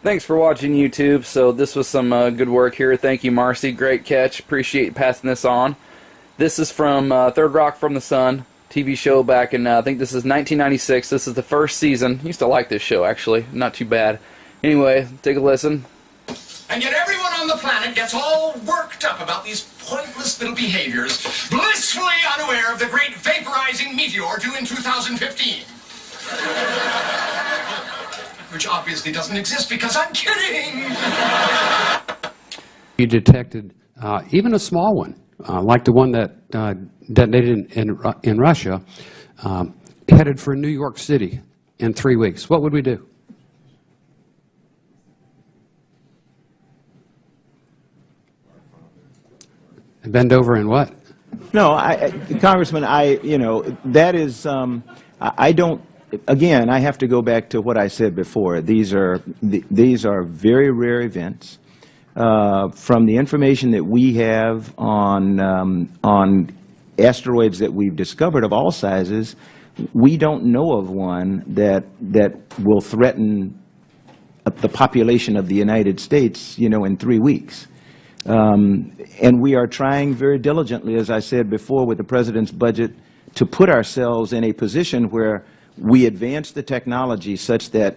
Thanks for watching, YouTube. So this was some good work here. Thank you, Marcy. Great catch. Appreciate passing this on. This is from Third Rock from the Sun TV show back in, I think this is 1996. This is the first season. Used to like this show, actually. Not too bad. Anyway, take a listen. And yet everyone on the planet gets all worked up about these pointless little behaviors, blissfully unaware of the great vaporizing meteor due in 2015. Which obviously doesn't exist because I'm kidding! You detected even a small one, like the one that detonated in Russia, headed for New York City in 3 weeks. What would we do? Bend over and what? No, Congressman, that is, I don't, again, I have to go back to what I said before. These are very rare events. From the information that we have on asteroids that we've discovered of all sizes, we don't know of one that will threaten the population of the United States, in 3 weeks. And we are trying very diligently, as I said before, with the President's budget, to put ourselves in a position where we advance the technology such that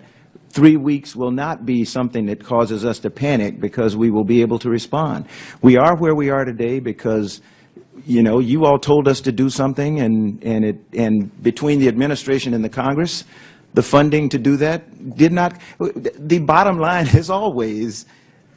3 weeks will not be something that causes us to panic, because we will be able to respond. We are where we are today because, you all told us to do something, and between the administration and the Congress, the funding to do that did not. The bottom line is always,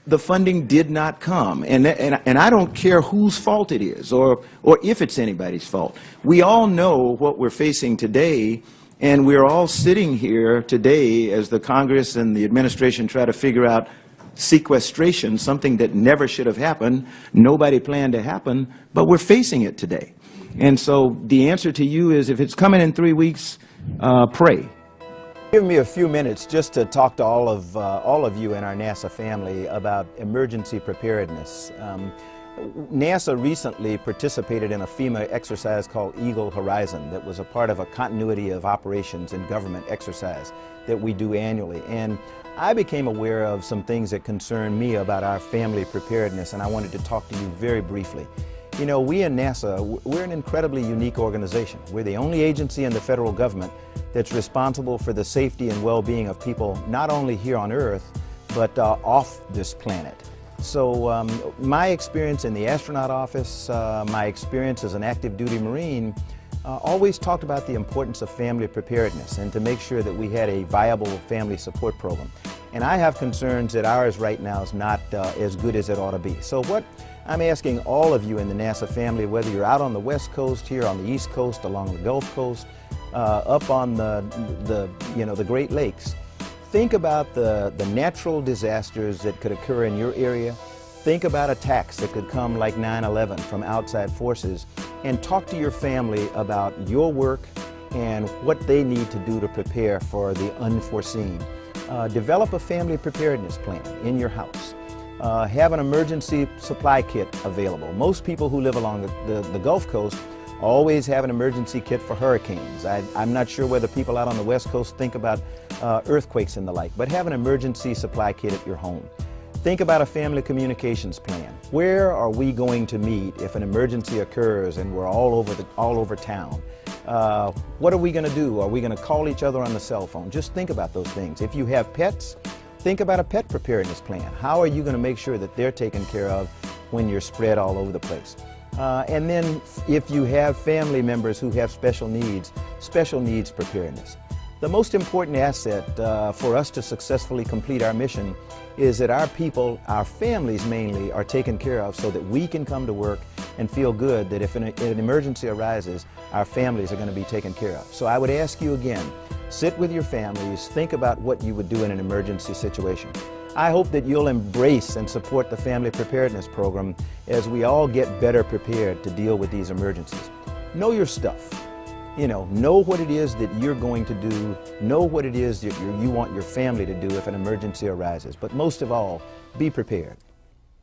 the funding did not come, and I don't care whose fault it is, or if it's anybody's fault. We all know what we're facing today, and we're all sitting here today as the Congress and the administration try to figure out sequestration, something that never should have happened, nobody planned to happen, but we're facing it today. And so the answer to you is, if it's coming in 3 weeks, pray. Give me a few minutes just to talk to all of you in our NASA family about emergency preparedness. NASA recently participated in a FEMA exercise called Eagle Horizon that was a part of a continuity of operations and government exercise that we do annually. And I became aware of some things that concern me about our family preparedness, and I wanted to talk to you very briefly. We in NASA, we're an incredibly unique organization. We're the only agency in the federal government that's responsible for the safety and well-being of people, not only here on Earth, but off this planet. So my experience in the astronaut office, my experience as an active duty Marine, always talked about the importance of family preparedness and to make sure that we had a viable family support program. And I have concerns that ours right now is not as good as it ought to be. So what I'm asking all of you in the NASA family, whether you're out on the West Coast, here on the East Coast, along the Gulf Coast, up on the Great Lakes, think about the natural disasters that could occur in your area. Think about attacks that could come like 9/11 from outside forces, and talk to your family about your work and what they need to do to prepare for the unforeseen. Develop a family preparedness plan in your house. Have an emergency supply kit available. Most people who live along the Gulf Coast always have an emergency kit for hurricanes. I'm not sure whether people out on the West Coast think about earthquakes and the like, but have an emergency supply kit at your home. Think about a family communications plan. Where are we going to meet if an emergency occurs and we're all over town? What are we going to do? Are we going to call each other on the cell phone? Just think about those things. If you have pets, think about a pet preparedness plan. How are you going to make sure that they're taken care of when you're spread all over the place? And then if you have family members who have special needs preparedness. The most important asset for us to successfully complete our mission is that our people, our families mainly, are taken care of so that we can come to work and feel good that if an emergency arises, our families are going to be taken care of. So I would ask you again, sit with your families, think about what you would do in an emergency situation. I hope that you'll embrace and support the Family Preparedness Program as we all get better prepared to deal with these emergencies. Know your stuff. Know what it is that you're going to do. Know what it is that you want your family to do if an emergency arises. But most of all, be prepared.